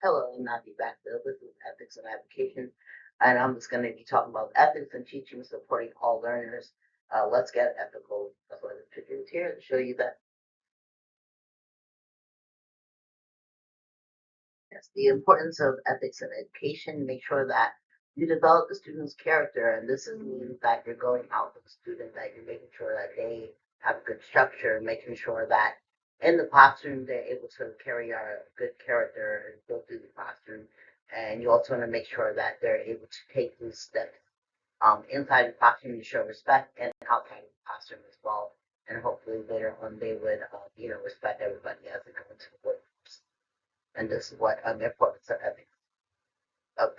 Hello, I'm Nabi Backfield. This is Ethics and Application, and I'm just going to be talking about ethics and teaching, supporting all learners. Let's get ethical. That's why this picture is here to show you that. Yes, the importance of ethics in education. Make sure that you develop the student's character, and this means that you're going out with the student, that you're making sure that they have a good structure, making sure that in the classroom they're able to carry a good character and go through the classroom. And you also want to make sure that they're able to take these steps inside the classroom to show respect and outside the classroom as well. And hopefully later on they would, respect everybody as they go into the workforce. And this is what the importance of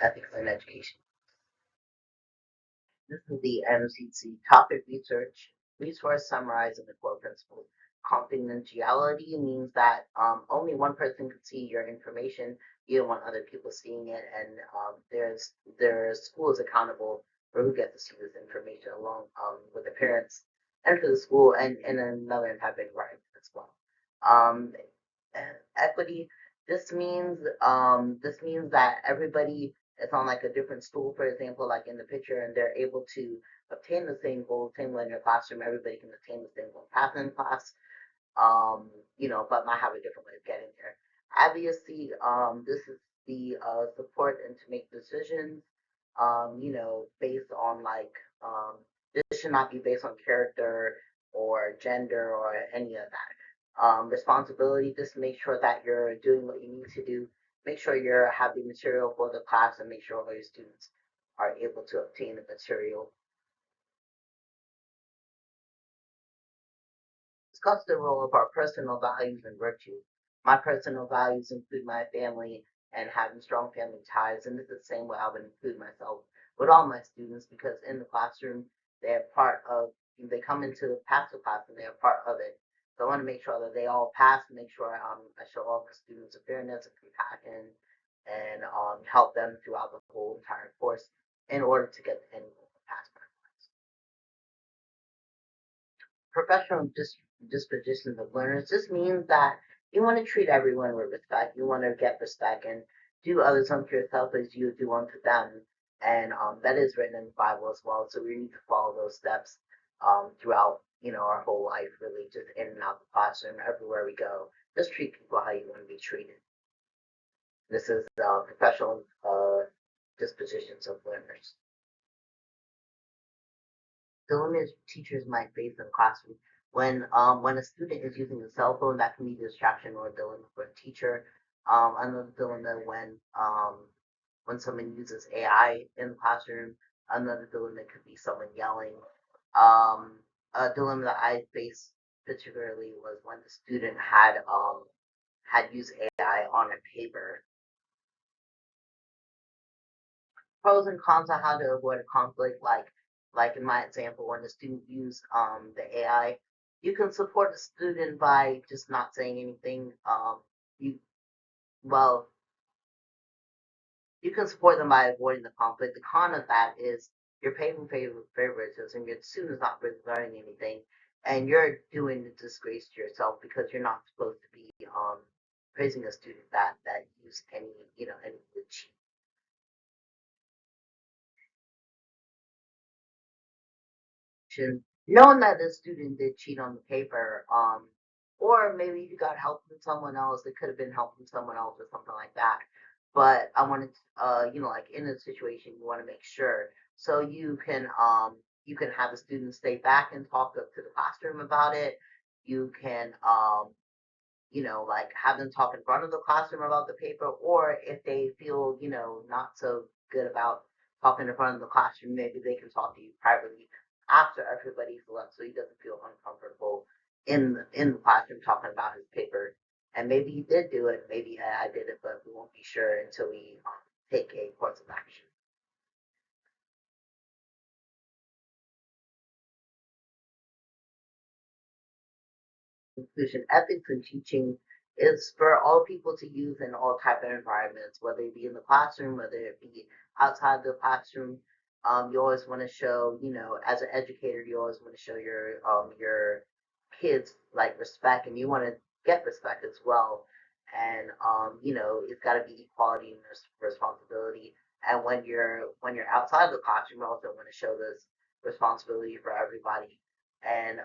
ethics in education. This is the MCC topic resource summarizing the core principles. Confidentiality means that only one person can see your information. You don't want other people seeing it, and there's schools accountable for who gets to see this information, along with the parents and for the school and in another impact environment as well. Um, Equity. This means that everybody is on like a different stool, for example, like in the picture, and they're able to obtain the same goal, same way in your classroom. Everybody can obtain the same goal path in class, but might have a different way of getting there. Obviously, this is the support and to make decisions, based on this should not be based on character or gender or any of that. Responsibility, just make sure that you're doing what you need to do. Make sure you're having material for the class and make sure all your students are able to obtain the material. Discuss the role of our personal values and virtues. My personal values include my family and having strong family ties, and this is the same way I would include myself with all my students because in the classroom they're part of. They come into pass the class and they're part of it. So I want to make sure that they all pass. Make sure I show all the students a fairness and compassion, and help them throughout the whole entire course in order to get the end goal of pass. Professional dispositions of learners. This means that you want to treat everyone with respect. You want to get respect and do others unto yourself as you do unto them. And that is written in the Bible as well. So we need to follow those steps throughout, our whole life, really, just in and out the classroom, everywhere we go. Just treat people how you want to be treated. This is professional dispositions of learners. Dilemmas teachers might face in the classroom. When a student is using a cell phone, that can be a distraction or a dilemma for a teacher. Another dilemma when someone uses AI in the classroom. Another dilemma could be someone yelling. A dilemma that I faced particularly was when the student had used AI on a paper. Pros and cons on how to avoid a conflict, like in my example, when the student used the AI, you can support the student by just not saying anything. You well, you can support them by avoiding the conflict. The con of that is you're paying favoritism. Your student's not really learning anything, and you're doing the disgrace to yourself because you're not supposed to be praising a student that use any cheat. Knowing that the student did cheat on the paper, or maybe you got help from someone else, it could have been help from someone else or something like that. But I wanted, like in this situation, you want to make sure so you can have the student stay back and talk up to the classroom about it. You can, like have them talk in front of the classroom about the paper, or if they feel, not so good about talking in front of the classroom, maybe they can talk to you privately after everybody's left so he doesn't feel uncomfortable in the classroom talking about his paper. And maybe he did do it, maybe I did it, but we won't be sure until we take a course of action. Inclusion ethics in teaching is for all people to use in all type of environments, whether it be in the classroom, whether it be outside the classroom. You always want to show, as an educator, you always want to show your kids like respect, and you want to get respect as well. and it's got to be equality and responsibility. And when you're outside of the classroom, you also want to show this responsibility for everybody, and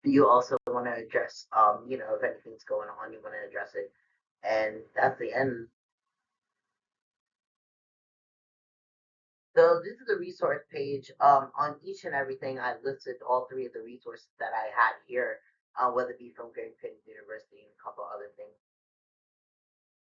you also want to address, if anything's going on, you want to address it, and that's the end. So this is the resource page. On each and everything, I listed all three of the resources that I had here, whether it be from Grand Canyon University and a couple other things.